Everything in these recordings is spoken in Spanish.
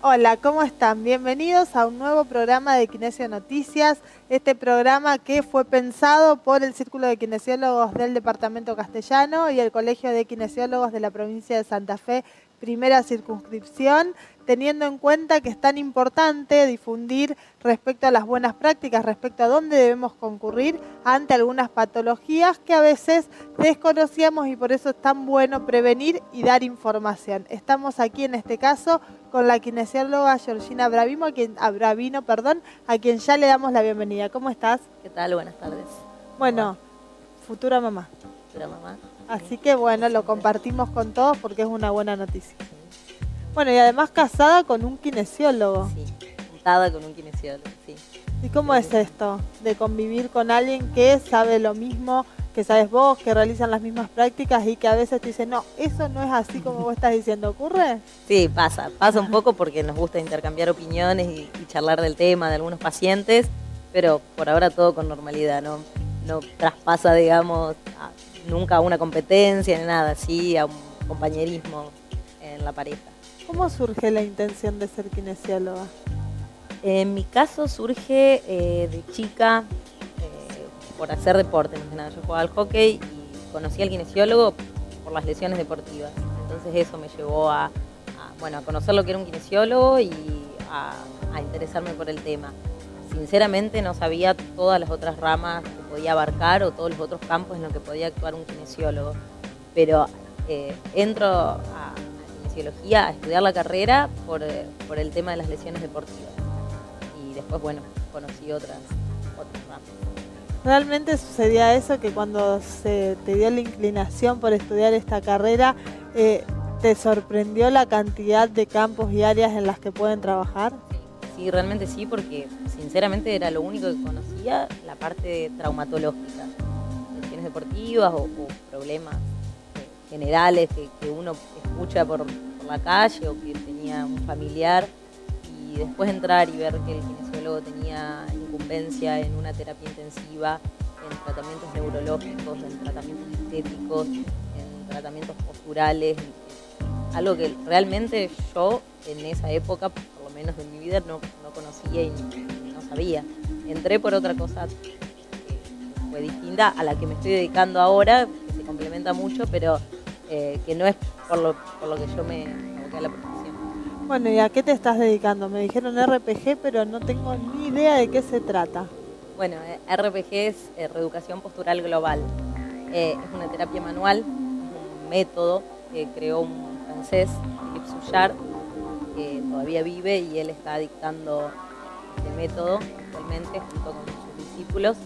Hola, ¿cómo están? Bienvenidos a un nuevo programa de Kinesio Noticias. Este programa que fue pensado por el Círculo de Kinesiólogos del Departamento Castellano y el Colegio de Kinesiólogos de la provincia de Santa Fe, primera circunscripción, teniendo en cuenta que es tan importante difundir respecto a las buenas prácticas, respecto a dónde debemos concurrir ante algunas patologías que a veces desconocíamos y por eso es tan bueno prevenir y dar información. Estamos aquí en este caso con la kinesióloga Georgina Bravino, a quien ya le damos la bienvenida. ¿Cómo estás? ¿Qué tal? Buenas tardes. Bueno, futura mamá. Futura mamá. Así que bueno, lo compartimos con todos porque es una buena noticia. Bueno, y además casada con un kinesiólogo. Sí, juntada con un kinesiólogo, sí. ¿Y cómo es esto de convivir con alguien que sabe lo mismo que sabes vos, que realizan las mismas prácticas y que a veces te dicen, no, eso no es así como vos estás diciendo? ¿Ocurre? Sí, pasa un poco porque nos gusta intercambiar opiniones y charlar del tema de algunos pacientes, pero por ahora todo con normalidad, no traspasa, digamos, nunca a una competencia ni nada, sí a un compañerismo en la pareja. ¿Cómo surge la intención de ser kinesióloga? En mi caso surge de chica por hacer deporte, más que nada. Yo jugaba al hockey y conocí al kinesiólogo por las lesiones deportivas. Entonces eso me llevó a conocer lo que era un kinesiólogo y a interesarme por el tema. Sinceramente no sabía todas las otras ramas que podía abarcar o todos los otros campos en los que podía actuar un kinesiólogo. Pero entro a kinesiología a estudiar la carrera por el tema de las lesiones deportivas. Y después, conocí otras ramas. ¿Realmente sucedía eso, que cuando se te dio la inclinación por estudiar esta carrera, te sorprendió la cantidad de campos y áreas en las que pueden trabajar? Sí, realmente sí, porque sinceramente era lo único que conocía, la parte traumatológica, lesiones deportivas o problemas generales que uno escucha por la calle o que tenía un familiar, y después entrar y ver que el kinesiólogo tenía incumbencia en una terapia intensiva, en tratamientos neurológicos, en tratamientos estéticos, en tratamientos posturales, algo que realmente yo en esa época, por lo menos de mi vida, no conocía y no sabía. Entré por otra cosa que fue distinta a la que me estoy dedicando ahora, que se complementa mucho, pero que no es por lo que yo me aboqué a la profesión. Bueno, ¿y a qué te estás dedicando? Me dijeron RPG, pero no tengo ni idea de qué se trata. Bueno, RPG es reeducación postural global. Es una terapia manual, un método que creó un francés, Philippe Souchard, que todavía vive y él está dictando este método actualmente junto con sus discípulos,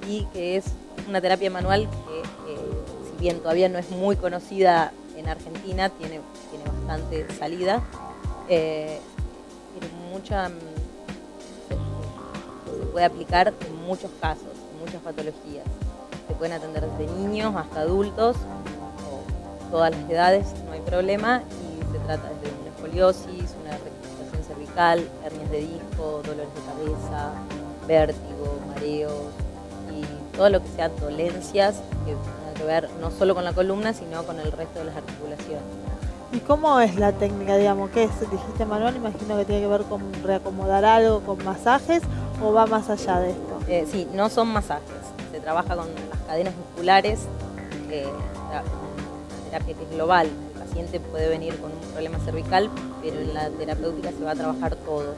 y que es una terapia manual que si bien todavía no es muy conocida en Argentina, tiene bastante salida. Se puede aplicar en muchos casos, en muchas patologías. Se pueden atender desde niños hasta adultos, o todas las edades, no hay problema, y se trata desde una escoliosis, una recuperación cervical, hernias de disco, dolores de cabeza, vértigo, mareos y todo lo que sea dolencias que tengan que ver no solo con la columna, sino con el resto de las articulaciones. ¿Y cómo es la técnica, digamos? ¿Qué es? Dijiste manual, imagino que tiene que ver con reacomodar algo, con masajes, ¿o va más allá de esto? Sí, no son masajes, se trabaja con las cadenas musculares, una terapia que es global. El paciente puede venir con un problema cervical, pero en la terapéutica se va a trabajar todo.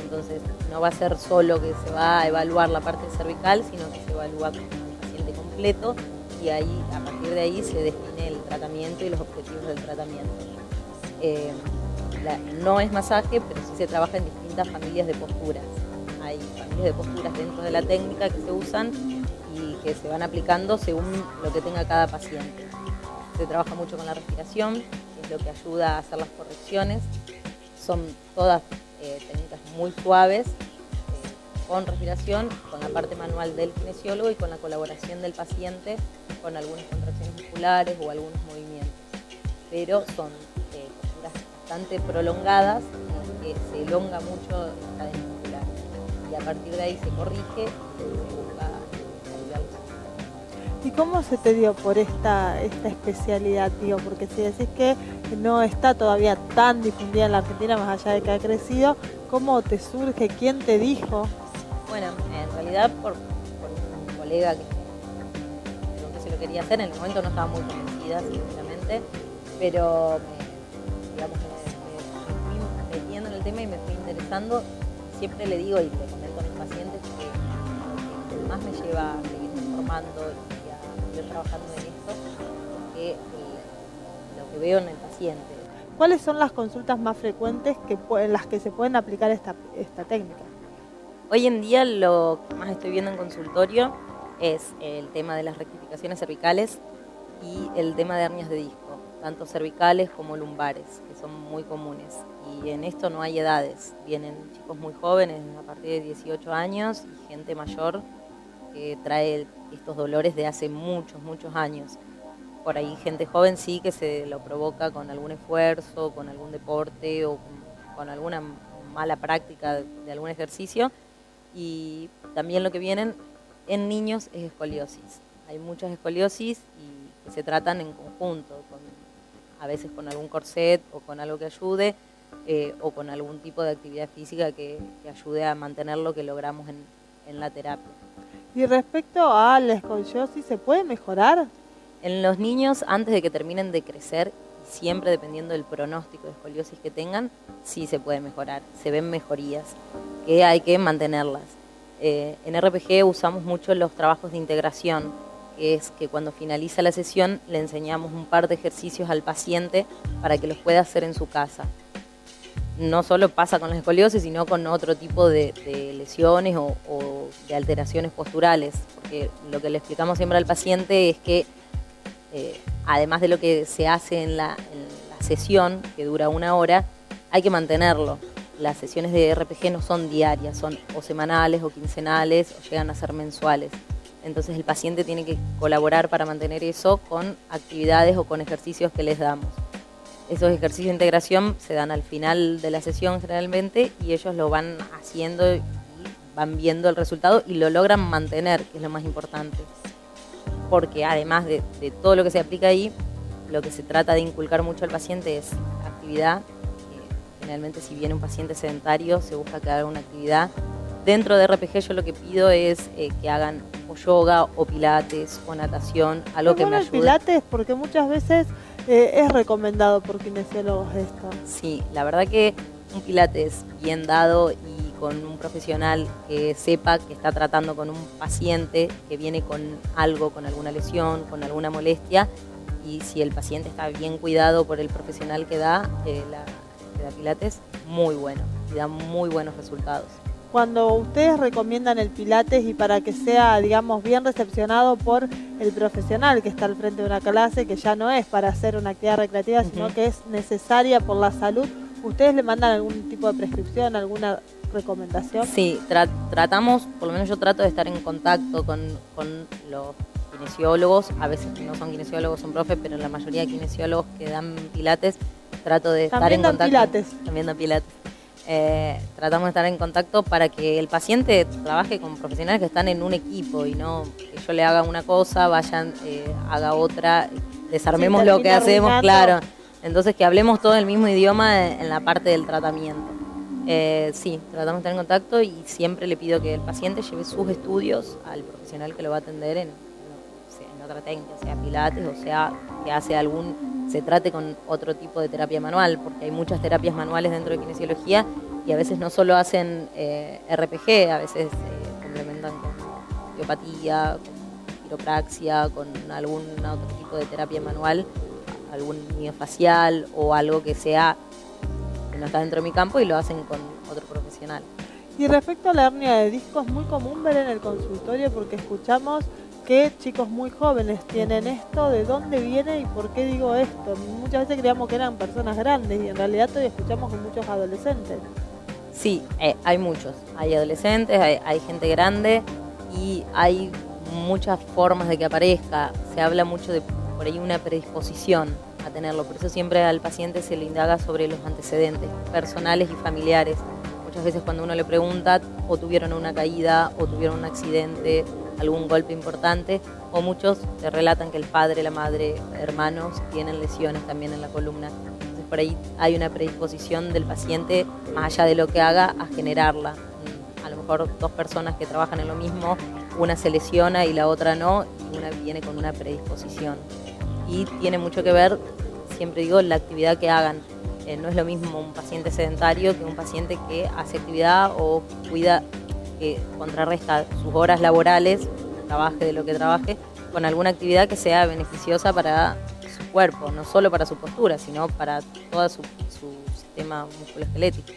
Entonces no va a ser solo que se va a evaluar la parte cervical, sino que se evalúa con el paciente completo, y ahí, a partir de ahí se define el tratamiento y los objetivos del tratamiento. No es masaje, pero sí se trabaja en distintas familias de posturas. Hay familias de posturas dentro de la técnica que se usan y que se van aplicando según lo que tenga cada paciente. Se trabaja mucho con la respiración, que es lo que ayuda a hacer las correcciones. Son todas técnicas muy suaves, con respiración, con la parte manual del kinesiólogo y con la colaboración del paciente, con algunas contracciones musculares o algunos movimientos. Pero son posturas bastante prolongadas, que se elonga mucho la cadena muscular, y a partir de ahí se corrige y se busca aliviar los síntomas. ¿Y cómo se te dio por esta especialidad, tío? Porque si decís que no está todavía tan difundida en la Argentina, más allá de que ha crecido, ¿cómo te surge? ¿Quién te dijo? Bueno, en realidad por un colega que me preguntó si lo quería hacer. En el momento no estaba muy convencida, sinceramente, pero digamos, me fui metiendo en el tema y me fui interesando. Siempre le digo y le comento a mis pacientes que lo que más me lleva a seguir formando y a seguir trabajando en esto es que lo que veo en el paciente. ¿Cuáles son las consultas más frecuentes en las que se pueden aplicar esta técnica? Hoy en día lo que más estoy viendo en consultorio es el tema de las rectificaciones cervicales y el tema de hernias de disco, tanto cervicales como lumbares, que son muy comunes. Y en esto no hay edades, vienen chicos muy jóvenes, a partir de 18 años, y gente mayor que trae estos dolores de hace muchos, muchos años. Por ahí gente joven sí que se lo provoca con algún esfuerzo, con algún deporte o con alguna mala práctica de algún ejercicio. Y también lo que vienen en niños es escoliosis. Hay muchas escoliosis y que se tratan en conjunto, a veces con algún corset o con algo que ayude, o con algún tipo de actividad física que ayude a mantener lo que logramos en la terapia. Y respecto a la escoliosis, ¿se puede mejorar? En los niños, antes de que terminen de crecer, siempre dependiendo del pronóstico de escoliosis que tengan, sí se puede mejorar, se ven mejorías, que hay que mantenerlas. En RPG usamos mucho los trabajos de integración, que es que cuando finaliza la sesión le enseñamos un par de ejercicios al paciente para que los pueda hacer en su casa. No solo pasa con la escoliosis, sino con otro tipo de lesiones o de alteraciones posturales, porque lo que le explicamos siempre al paciente es que además de lo que se hace en la sesión, que dura 1 hora, hay que mantenerlo. Las sesiones de RPG no son diarias, son o semanales o quincenales o llegan a ser mensuales. Entonces el paciente tiene que colaborar para mantener eso con actividades o con ejercicios que les damos. Esos ejercicios de integración se dan al final de la sesión generalmente y ellos lo van haciendo y van viendo el resultado y lo logran mantener, que es lo más importante. Porque además de todo lo que se aplica ahí, lo que se trata de inculcar mucho al paciente es actividad. Generalmente si viene un paciente sedentario se busca que haga una actividad. Dentro de RPG yo lo que pido es que hagan o yoga o pilates o natación, algo que me ayude. El pilates, porque muchas veces es recomendado por kinesiólogos esto. Sí, la verdad que un pilates bien dado y con un profesional que sepa que está tratando con un paciente que viene con algo, con alguna lesión, con alguna molestia, y si el paciente está bien cuidado por el profesional que da pilates, muy bueno y da muy buenos resultados. Cuando ustedes recomiendan el pilates y para que sea, digamos, bien recepcionado por el profesional que está al frente de una clase, que ya no es para hacer una actividad recreativa, sino que es necesaria por la salud, ¿ustedes le mandan algún tipo de prescripción, alguna recomendación? Sí, tratamos, por lo menos yo trato de estar en contacto con los kinesiólogos, a veces no son kinesiólogos, son profes, pero la mayoría de kinesiólogos que dan pilates, trato de estar en contacto. También dan pilates. Tratamos de estar en contacto para que el paciente trabaje con profesionales que están en un equipo y no que yo le haga una cosa, vayan, haga otra, desarmemos lo que hacemos, claro. Entonces que hablemos todo el mismo idioma en la parte del tratamiento. Sí, tratamos de estar en contacto y siempre le pido que el paciente lleve sus estudios al profesional que lo va a atender en otra técnica, sea pilates o sea que se trate con otro tipo de terapia manual, porque hay muchas terapias manuales dentro de kinesiología y a veces no solo hacen RPG, a veces complementan con osteopatía, con quiropraxia, con algún otro tipo de terapia manual, algún miofacial o algo que no está dentro de mi campo y lo hacen con otro profesional. Y respecto a la hernia de disco, es muy común ver en el consultorio porque escuchamos que chicos muy jóvenes tienen esto, de dónde viene y por qué digo esto. Muchas veces creíamos que eran personas grandes y en realidad todavía escuchamos con muchos adolescentes. Sí, hay muchos. Hay adolescentes, hay gente grande y hay muchas formas de que aparezca. Se habla mucho de por ahí una predisposición a tenerlo. Por eso siempre al paciente se le indaga sobre los antecedentes personales y familiares. Muchas veces cuando uno le pregunta, o tuvieron una caída, o tuvieron un accidente, algún golpe importante, o muchos te relatan que el padre, la madre, hermanos tienen lesiones también en la columna. Entonces por ahí hay una predisposición del paciente, más allá de lo que haga, a generarla. A lo mejor dos personas que trabajan en lo mismo, una se lesiona y la otra no, y una viene con una predisposición. Y tiene mucho que ver, siempre digo, la actividad que hagan. No es lo mismo un paciente sedentario que un paciente que hace actividad o cuida, que contrarresta sus horas laborales, trabaje de lo que trabaje, con alguna actividad que sea beneficiosa para su cuerpo, no solo para su postura, sino para todo su sistema musculoesquelético.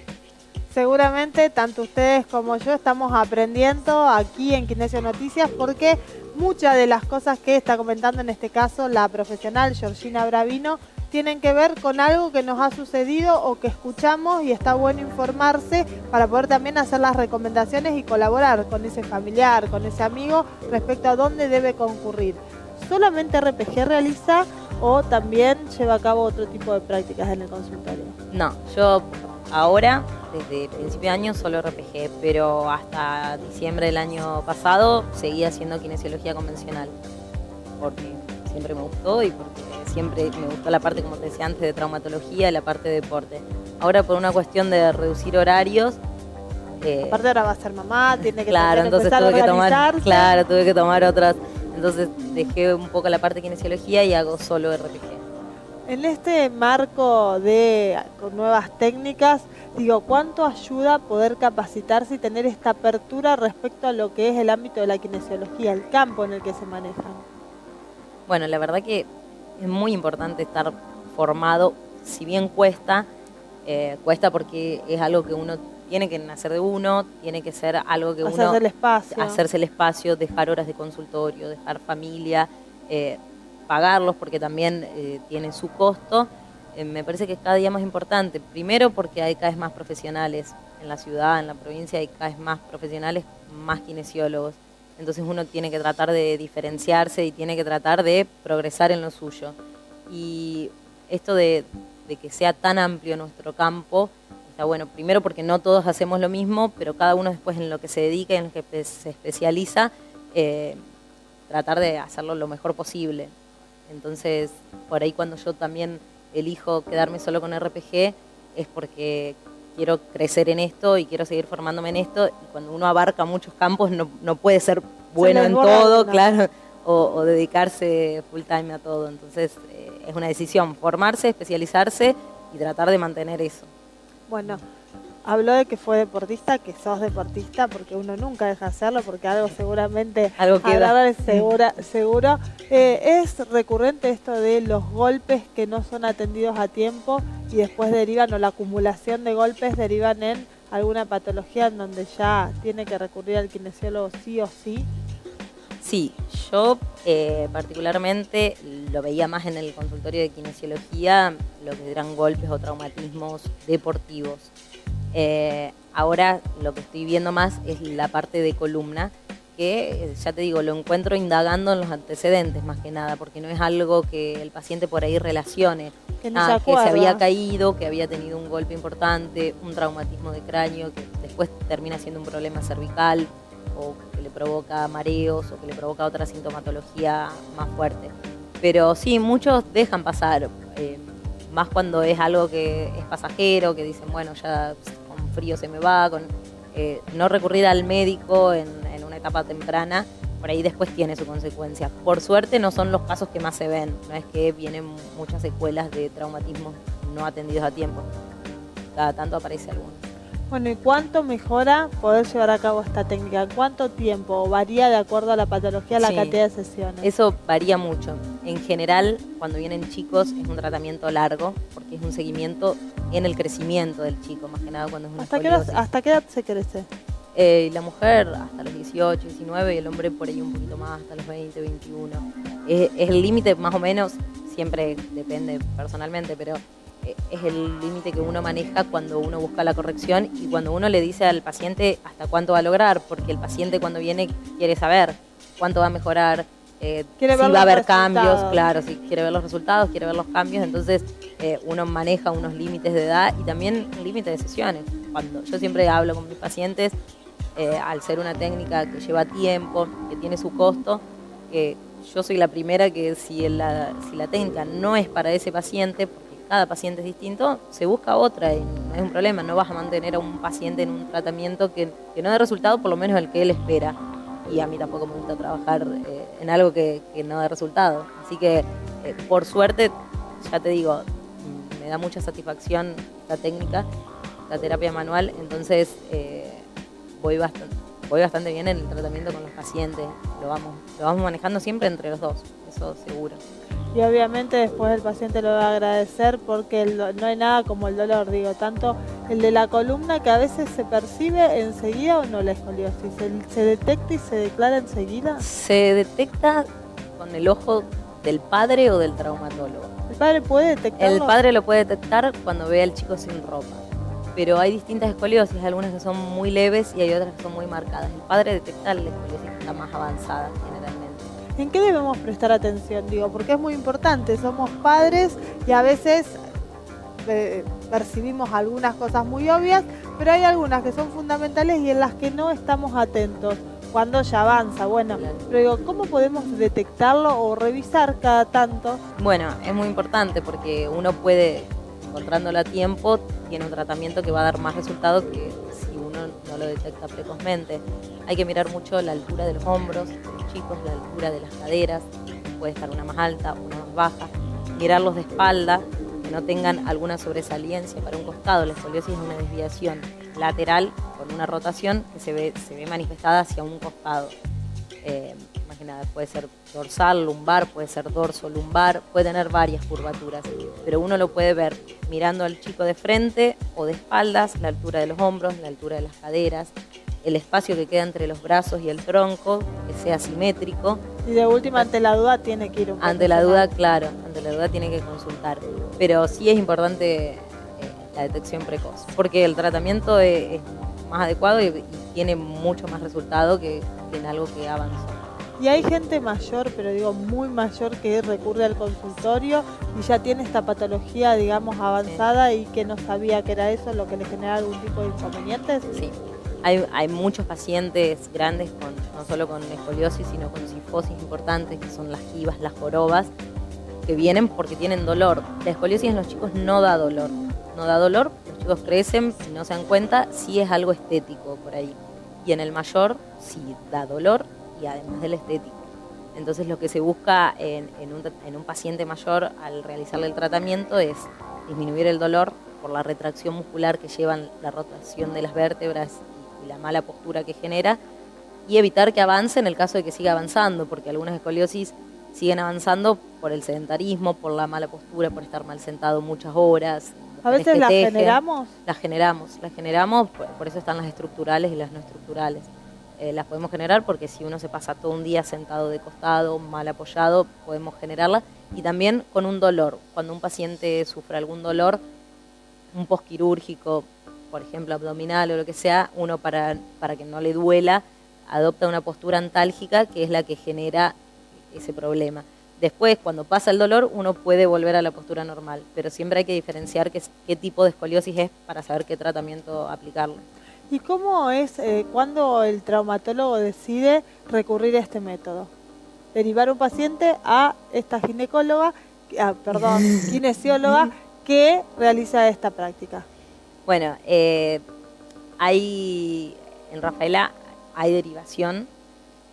Seguramente tanto ustedes como yo estamos aprendiendo aquí en Kinesio Noticias, porque muchas de las cosas que está comentando en este caso la profesional Georgina Bravino tienen que ver con algo que nos ha sucedido o que escuchamos, y está bueno informarse para poder también hacer las recomendaciones y colaborar con ese familiar, con ese amigo respecto a dónde debe concurrir. ¿Solamente RPG realiza o también lleva a cabo otro tipo de prácticas en el consultorio? No, yo ahora, desde principio de año, solo RPG, pero hasta diciembre del año pasado seguía haciendo kinesiología convencional, porque siempre me gustó y porque siempre me gustó la parte, como te decía antes, de traumatología y la parte de deporte. Ahora, por una cuestión de reducir horarios... aparte ahora va a ser mamá, tiene que claro, entonces empezar a organizarse. tuve que tomar otras. Entonces dejé un poco la parte de kinesiología y hago solo RPG. En este marco con nuevas técnicas, digo, ¿cuánto ayuda poder capacitarse y tener esta apertura respecto a lo que es el ámbito de la kinesiología, el campo en el que se manejan? Bueno, la verdad que es muy importante estar formado, si bien cuesta porque es algo que uno tiene que nacer de uno, tiene que ser algo que hacerse el espacio, dejar horas de consultorio, dejar familia, pagarlos porque también tiene su costo. Me parece que es cada día más importante, primero porque hay cada vez más profesionales en la ciudad, en la provincia, hay cada vez más profesionales, más kinesiólogos. Entonces uno tiene que tratar de diferenciarse y tiene que tratar de progresar en lo suyo. Y esto de que sea tan amplio nuestro campo, está bueno, primero porque no todos hacemos lo mismo, pero cada uno después en lo que se dedica, en lo que se especializa, tratar de hacerlo lo mejor posible. Entonces, por ahí cuando yo también elijo quedarme solo con RPG, es porque quiero crecer en esto y quiero seguir formándome en esto, y cuando uno abarca muchos campos no puede ser bueno en todo, claro, o dedicarse full time a todo. Entonces es una decisión, formarse, especializarse y tratar de mantener eso. Bueno, habló de que fue deportista, que sos deportista, porque uno nunca deja de hacerlo, porque algo seguramente queda seguro. Es recurrente esto de los golpes que no son atendidos a tiempo y después derivan, o la acumulación de golpes derivan en alguna patología en donde ya tiene que recurrir al kinesiólogo sí o sí. Sí, yo particularmente lo veía más en el consultorio de kinesiología, lo que eran golpes o traumatismos deportivos. Ahora lo que estoy viendo más es la parte de columna, que ya te digo, lo encuentro indagando en los antecedentes más que nada, porque no es algo que el paciente por ahí relacione, que se había caído, que había tenido un golpe importante, un traumatismo de cráneo, que después termina siendo un problema cervical, o que le provoca mareos, o que le provoca otra sintomatología más fuerte. Pero sí, muchos dejan pasar, más cuando es algo que es pasajero, que dicen, bueno, ya con frío se me va, no recurrir al médico en una etapa temprana, por ahí después tiene su consecuencia. Por suerte no son los casos que más se ven, no es que vienen muchas secuelas de traumatismos no atendidos a tiempo, cada tanto aparece alguno. Bueno, ¿y cuánto mejora poder llevar a cabo esta técnica? ¿En cuánto tiempo? ¿O varía de acuerdo a la patología, la cantidad de sesiones? Eso varía mucho. En general, cuando vienen chicos es un tratamiento largo, porque es un seguimiento en el crecimiento del chico, más que nada cuando es una escoliosis. ¿Hasta qué edad se crece? La mujer hasta los 18, 19 y el hombre por ahí un poquito más, hasta los 20, 21. Es el límite más o menos, siempre depende personalmente, pero es el límite que uno maneja cuando uno busca la corrección y cuando uno le dice al paciente hasta cuánto va a lograr, porque el paciente cuando viene quiere saber cuánto va a mejorar, si va a haber cambios, claro, si quiere ver los resultados, quiere ver los cambios, entonces uno maneja unos límites de edad y también un límite de sesiones. Cuando yo siempre hablo con mis pacientes, al ser una técnica que lleva tiempo, que tiene su costo, yo soy la primera que si la técnica no es para ese paciente, porque cada paciente es distinto, se busca otra y no es un problema. No vas a mantener a un paciente en un tratamiento que no dé resultado, por lo menos el que él espera. Y a mí tampoco me gusta trabajar en algo que no dé resultado. Así que, por suerte, ya te digo, me da mucha satisfacción la técnica, la terapia manual, entonces voy bastante bien en el tratamiento con los pacientes. Lo vamos manejando siempre entre los dos, eso seguro. Y obviamente después el paciente lo va a agradecer porque no hay nada como el dolor, digo, tanto el de la columna que a veces se percibe enseguida o no la escoliosis, ¿se detecta y se declara enseguida? Se detecta con el ojo del padre o del traumatólogo. ¿El padre puede detectarlo? El padre lo puede detectar cuando ve al chico sin ropa, pero hay distintas escoliosis, algunas que son muy leves y hay otras que son muy marcadas. El padre detecta la escoliosis que está más avanzada generalmente. ¿En qué debemos prestar atención? Digo, porque es muy importante, somos padres y a veces percibimos algunas cosas muy obvias, pero hay algunas que son fundamentales y en las que no estamos atentos cuando ya avanza. Bueno, Claro. pero digo, ¿cómo podemos detectarlo o revisar cada tanto? Bueno, es muy importante porque uno puede, encontrándolo a tiempo, tiene un tratamiento que va a dar más resultados que si uno no lo detecta precozmente. Hay que mirar mucho la altura de los hombros de los chicos, la altura de las caderas, puede estar una más alta, una más baja. Mirarlos de espalda, que no tengan alguna sobresaliencia para un costado. La escoliosis es una desviación lateral con una rotación que se ve manifestada hacia un costado. Imagina, puede ser dorsal, lumbar, puede ser dorso, lumbar, puede tener varias curvaturas, pero uno lo puede ver mirando al chico de frente o de espaldas, la altura de los hombros, la altura de las caderas, el espacio que queda entre los brazos y el tronco, que sea simétrico. Y de última, ante la duda, tiene que ir un Ante la duda, claro, ante la duda tiene que consultar, pero sí es importante la detección precoz, porque el tratamiento es más adecuado y tiene mucho más resultado que en algo que avanzó. Y hay gente mayor, pero digo muy mayor, que recurre al consultorio y ya tiene esta patología, digamos, avanzada y que no sabía que era eso lo que le genera algún tipo de inconvenientes. Sí, hay muchos pacientes grandes, no solo con escoliosis, sino con cifosis importantes, que son las jibas, las jorobas, que vienen porque tienen dolor. La escoliosis en los chicos no da dolor, los chicos crecen y no se dan cuenta, sí es algo estético por ahí. Y en el mayor sí da dolor y además del estético. Entonces lo que se busca en un paciente mayor al realizarle el tratamiento es disminuir el dolor por la retracción muscular que llevan la rotación de las vértebras y la mala postura que genera, y evitar que avance en el caso de que siga avanzando, porque algunas escoliosis siguen avanzando por el sedentarismo, por la mala postura, por estar mal sentado muchas horas. A veces las generamos. Las generamos, por eso están las estructurales y las no estructurales. Las podemos generar porque si uno se pasa todo un día sentado de costado, mal apoyado, podemos generarla. Y también con un dolor. Cuando un paciente sufre algún dolor, un posquirúrgico, por ejemplo abdominal o lo que sea, uno para que no le duela, adopta una postura antálgica que es la que genera ese problema. Después, cuando pasa el dolor, uno puede volver a la postura normal, pero siempre hay que diferenciar qué tipo de escoliosis es para saber qué tratamiento aplicarle. ¿Y cómo es cuando el traumatólogo decide recurrir a este método? Derivar un paciente a esta kinesióloga que realiza esta práctica. Bueno, en Rafaela hay derivación,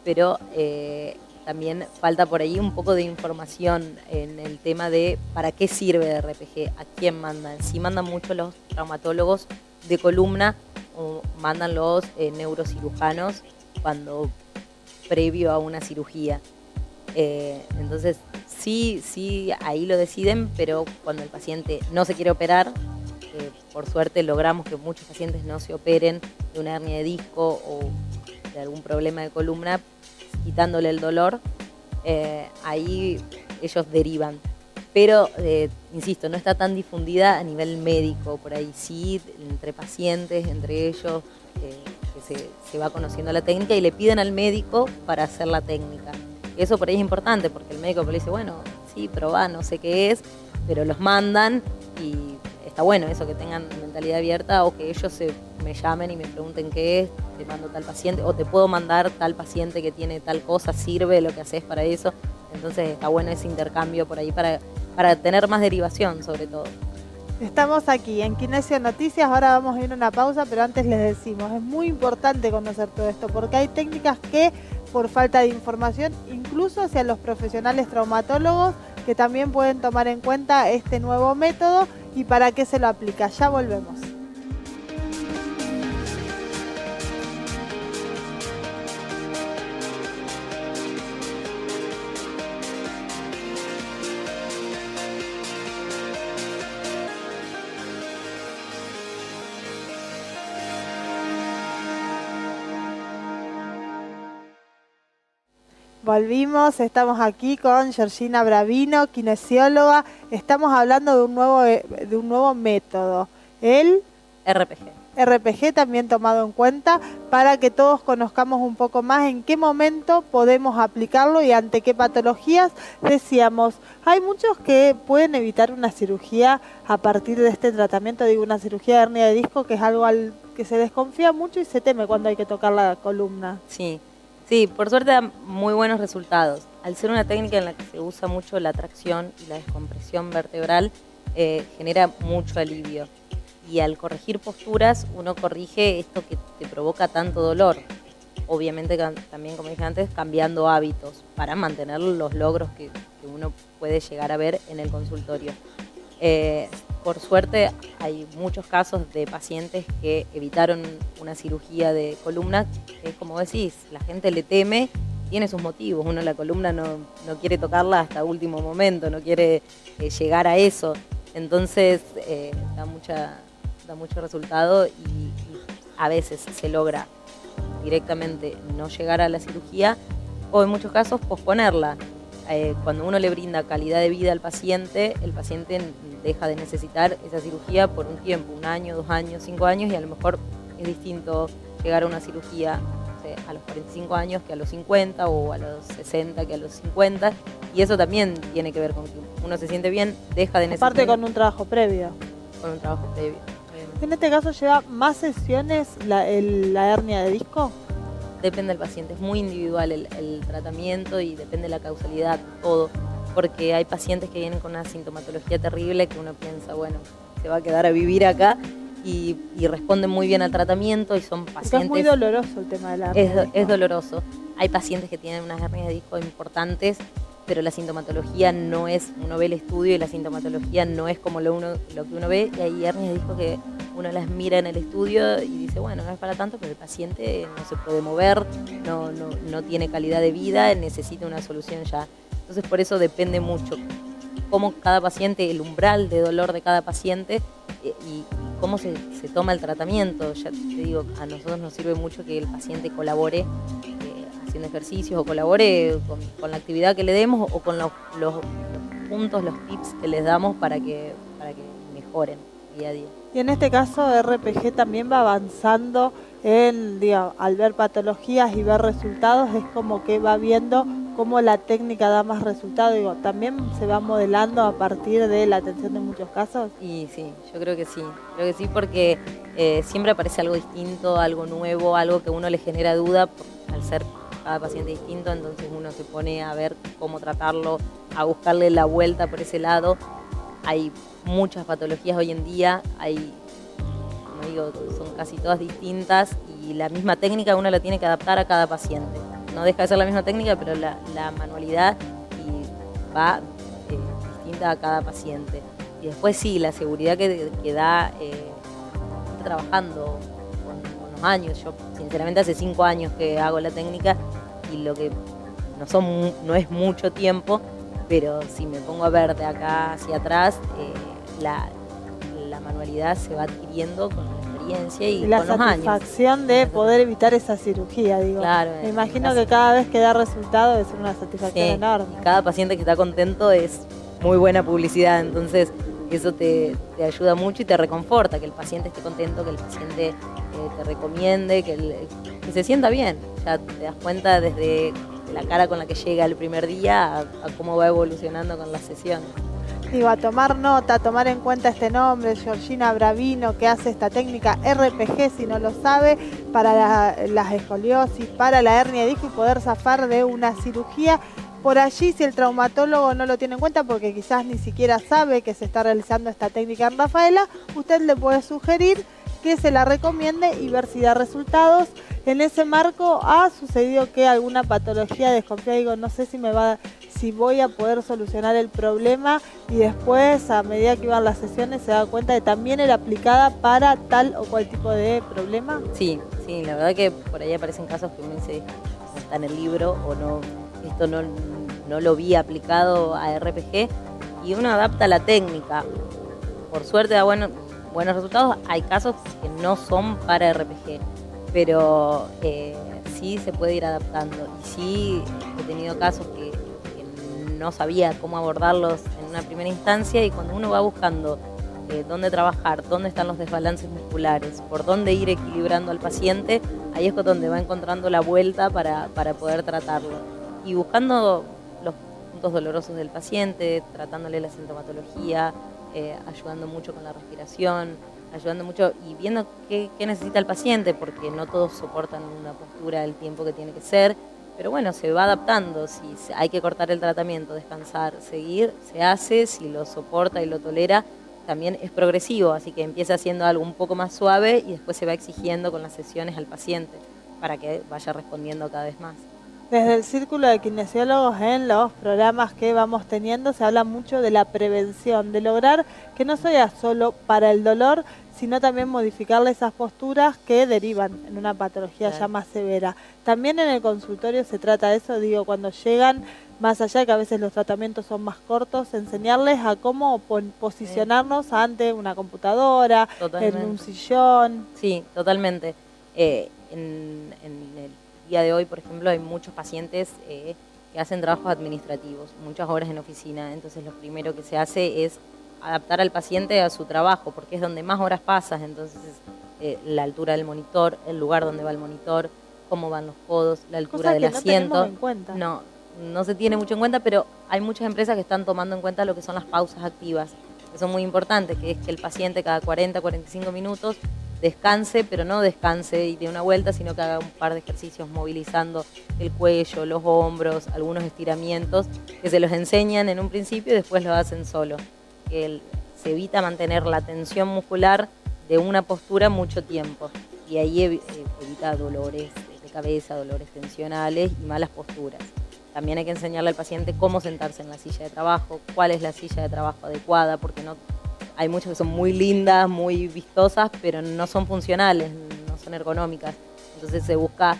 pero también falta por ahí un poco de información en el tema de para qué sirve de RPG, a quién mandan. Si mandan mucho los traumatólogos de columna o mandan los neurocirujanos cuando previo a una cirugía. Entonces sí, ahí lo deciden, pero cuando el paciente no se quiere operar, por suerte logramos que muchos pacientes no se operen de una hernia de disco o de algún problema de columna, quitándole el dolor, ahí ellos derivan. Pero, insisto, no está tan difundida a nivel médico, por ahí sí, entre pacientes, entre ellos, que se va conociendo la técnica y le piden al médico para hacer la técnica. Eso por ahí es importante, porque el médico le dice, bueno, sí, probá, no sé qué es, pero los mandan y está bueno eso, que tengan mentalidad abierta o que ellos me llamen y me pregunten qué es, te mando tal paciente o te puedo mandar tal paciente que tiene tal cosa, sirve lo que haces para eso. Entonces está bueno ese intercambio por ahí para tener más derivación sobre todo. Estamos aquí en Kinesio Noticias, ahora vamos a ir a una pausa, pero antes les decimos, es muy importante conocer todo esto, porque hay técnicas que por falta de información, incluso hacia los profesionales traumatólogos, que también pueden tomar en cuenta este nuevo método y para qué se lo aplica. Ya volvemos. Volvimos, estamos aquí con Georgina Bravino, kinesióloga. Estamos hablando de un nuevo método, el RPG también tomado en cuenta para que todos conozcamos un poco más en qué momento podemos aplicarlo y ante qué patologías. Decíamos, hay muchos que pueden evitar una cirugía a partir de este tratamiento, digo una cirugía de hernia de disco, que es algo al que se desconfía mucho y se teme cuando hay que tocar la columna. Sí, por suerte da muy buenos resultados. Al ser una técnica en la que se usa mucho la tracción y la descompresión vertebral, genera mucho alivio. Y al corregir posturas, uno corrige esto que te provoca tanto dolor. Obviamente también, como dije antes, cambiando hábitos para mantener los logros que uno puede llegar a ver en el consultorio. Por suerte hay muchos casos de pacientes que evitaron una cirugía de columna, que es como decís, la gente le teme, tiene sus motivos, uno la columna no quiere tocarla hasta último momento, no quiere llegar a eso, entonces da mucho resultado y a veces se logra directamente no llegar a la cirugía o en muchos casos posponerla. Cuando uno le brinda calidad de vida al paciente, el paciente deja de necesitar esa cirugía por un tiempo, 1 año, 2 años, 5 años, y a lo mejor es distinto llegar a una cirugía, no sé, a los 45 años que a los 50 o a los 60 que a los 50, y eso también tiene que ver con que uno se siente bien, deja de necesitar. Aparte con un trabajo previo. Con un trabajo previo. En este caso, ¿lleva más sesiones la hernia de disco? Depende del paciente, es muy individual el tratamiento y depende de la causalidad, todo, porque hay pacientes que vienen con una sintomatología terrible que uno piensa, bueno, se va a quedar a vivir acá y responden muy bien al tratamiento y son pacientes... Porque es muy doloroso el tema de la hernia de disco. Es doloroso. Hay pacientes que tienen unas hernias de disco importantes, pero la sintomatología no es, uno ve el estudio y la sintomatología no es como lo que uno ve, y hay hernias de disco que uno las mira en el estudio y dice, bueno, no es para tanto, pero el paciente no se puede mover, no tiene calidad de vida, necesita una solución ya. Entonces por eso depende mucho cómo cada paciente, el umbral de dolor de cada paciente y cómo se toma el tratamiento. Ya te digo, a nosotros nos sirve mucho que el paciente colabore haciendo ejercicios o colabore con la actividad que le demos o con los puntos, los tips que les damos para que mejoren día a día. Y en este caso RPG también va avanzando al ver patologías y ver resultados, es como que va viendo cómo la técnica da más resultado. También se va modelando a partir de la atención de muchos casos. Y sí, yo creo que sí porque siempre aparece algo distinto, algo nuevo, algo que a uno le genera duda al ser cada paciente distinto, entonces uno se pone a ver cómo tratarlo, a buscarle la vuelta por ese lado. Hay muchas patologías hoy en día, como digo, son casi todas distintas y la misma técnica uno la tiene que adaptar a cada paciente. No deja de ser la misma técnica, pero la manualidad va distinta a cada paciente. Y después sí, la seguridad que da ir trabajando con los años. Yo sinceramente hace 5 años que hago la técnica y lo que no es mucho tiempo, pero si me pongo a ver de acá hacia atrás, la manualidad se va adquiriendo con la experiencia y con los años. La satisfacción de poder evitar esa cirugía, digo. Claro, me imagino que cada vez que da resultado es una satisfacción enorme. Y cada paciente que está contento es muy buena publicidad, entonces eso te ayuda mucho y te reconforta, que el paciente esté contento, que el paciente te recomiende, que se sienta bien. Ya te das cuenta desde la cara con la que llega el primer día a cómo va evolucionando con las sesiones. digo, a tomar nota, a tomar en cuenta este nombre, Georgina Bravino, que hace esta técnica RPG, si no lo sabe, para las escoliosis, para la hernia de disco y poder zafar de una cirugía. Por allí, si el traumatólogo no lo tiene en cuenta porque quizás ni siquiera sabe que se está realizando esta técnica en Rafaela, usted le puede sugerir que se la recomiende y ver si da resultados. En ese marco ha sucedido que alguna patología desconfía, digo, no sé si voy a poder solucionar el problema, y después a medida que iban las sesiones se da cuenta de que también era aplicada para tal o cual tipo de problema. Sí, la verdad que por ahí aparecen casos que uno dice, no está en el libro o no, esto no lo vi aplicado a RPG, y uno adapta la técnica. Por suerte da buenos resultados. Hay casos que no son para RPG, pero sí se puede ir adaptando. Y sí he tenido casos que no sabía cómo abordarlos en una primera instancia, y cuando uno va buscando dónde trabajar, dónde están los desbalances musculares, por dónde ir equilibrando al paciente, ahí es donde va encontrando la vuelta para poder tratarlo. Y buscando los puntos dolorosos del paciente, tratándole la sintomatología, ayudando mucho con la respiración, ayudando mucho y viendo qué necesita el paciente, porque no todos soportan una postura el tiempo que tiene que ser, pero bueno, se va adaptando. Si hay que cortar el tratamiento, descansar, seguir, se hace. Si lo soporta y lo tolera, también es progresivo, así que empieza haciendo algo un poco más suave y después se va exigiendo con las sesiones al paciente para que vaya respondiendo cada vez más. Desde el Círculo de Kinesiólogos, en los programas que vamos teniendo, se habla mucho de la prevención, de lograr que no sea solo para el dolor, sino también modificarle esas posturas que derivan en una patología ya más severa. También en el consultorio se trata de eso, digo, cuando llegan, más allá de que a veces los tratamientos son más cortos, enseñarles a cómo posicionarnos ante una computadora, en un sillón. Sí, totalmente. En el día de hoy, por ejemplo, hay muchos pacientes que hacen trabajos administrativos, muchas horas en oficina. Entonces lo primero que se hace es adaptar al paciente a su trabajo, porque es donde más horas pasas. Entonces la altura del monitor, el lugar donde va el monitor, cómo van los codos, la altura del asiento. No se tiene mucho en cuenta, pero hay muchas empresas que están tomando en cuenta lo que son las pausas activas, que son muy importantes, que es que el paciente cada 40, 45 minutos descanse, pero no descanse y dé una vuelta, sino que haga un par de ejercicios movilizando el cuello, los hombros, algunos estiramientos que se los enseñan en un principio y después lo hacen solo. Que se evita mantener la tensión muscular de una postura mucho tiempo, y ahí evita dolores de cabeza, dolores tensionales y malas posturas. También hay que enseñarle al paciente cómo sentarse en la silla de trabajo, cuál es la silla de trabajo adecuada, porque hay muchas que son muy lindas, muy vistosas, pero no son funcionales, no son ergonómicas. Entonces se busca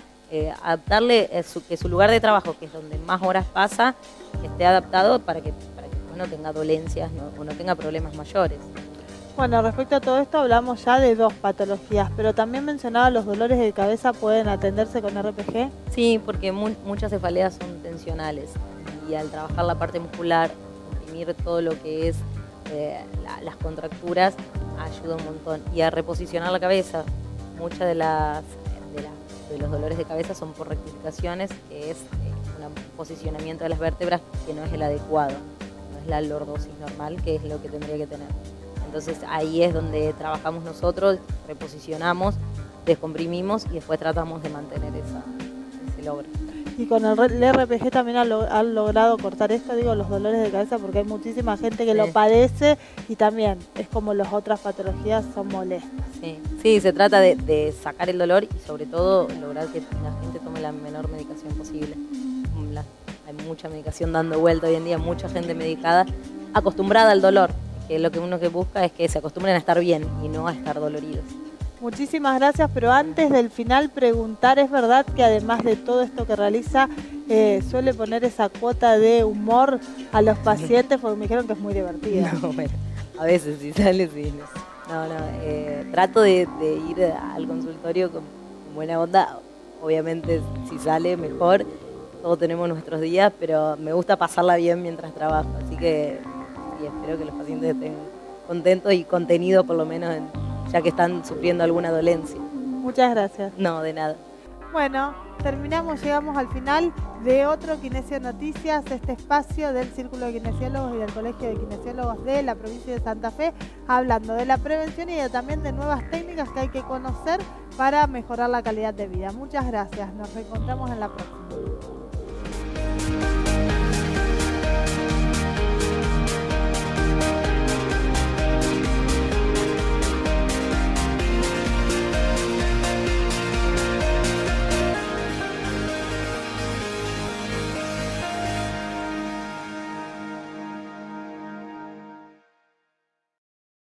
adaptarle que su lugar de trabajo, que es donde más horas pasa, esté adaptado para que no tenga dolencias o no tenga problemas mayores. Bueno, respecto a todo esto hablamos ya de 2 patologías, pero también mencionaba los dolores de cabeza pueden atenderse con RPG. Sí, porque muchas cefaleas son tensionales, y al trabajar la parte muscular, comprimir todo lo que es las contracturas, ayuda un montón. Y a reposicionar la cabeza, muchas de los dolores de cabeza son por rectificaciones, que es un posicionamiento de las vértebras que no es el adecuado, no es la lordosis normal, que es lo que tendría que tener. Entonces ahí es donde trabajamos nosotros, reposicionamos, descomprimimos y después tratamos de mantener ese logro. Y con el RPG también han logrado cortar esto, digo, los dolores de cabeza, porque hay muchísima gente que lo padece y también es como las otras patologías, son molestas. Sí, se trata de sacar el dolor y sobre todo lograr que la gente tome la menor medicación posible. Hay mucha medicación dando vuelta hoy en día, mucha gente medicada, acostumbrada al dolor, que lo que uno que busca es que se acostumbren a estar bien y no a estar doloridos. Muchísimas gracias, pero antes del final preguntar, ¿es verdad que además de todo esto que realiza, suele poner esa cuota de humor a los pacientes? Porque me dijeron que es muy divertida. No, bueno, a veces si sale, sí. Trato de ir al consultorio con buena onda. Obviamente si sale, mejor. Todos tenemos nuestros días, pero me gusta pasarla bien mientras trabajo. Así que sí, espero que los pacientes estén contentos y contenidos por lo menos ya que están sufriendo alguna dolencia. Muchas gracias. No, de nada. Bueno, llegamos al final de otro Kinesio Noticias, este espacio del Círculo de Kinesiólogos y del Colegio de Kinesiólogos de la provincia de Santa Fe, hablando de la prevención y también de nuevas técnicas que hay que conocer para mejorar la calidad de vida. Muchas gracias, nos reencontramos en la próxima.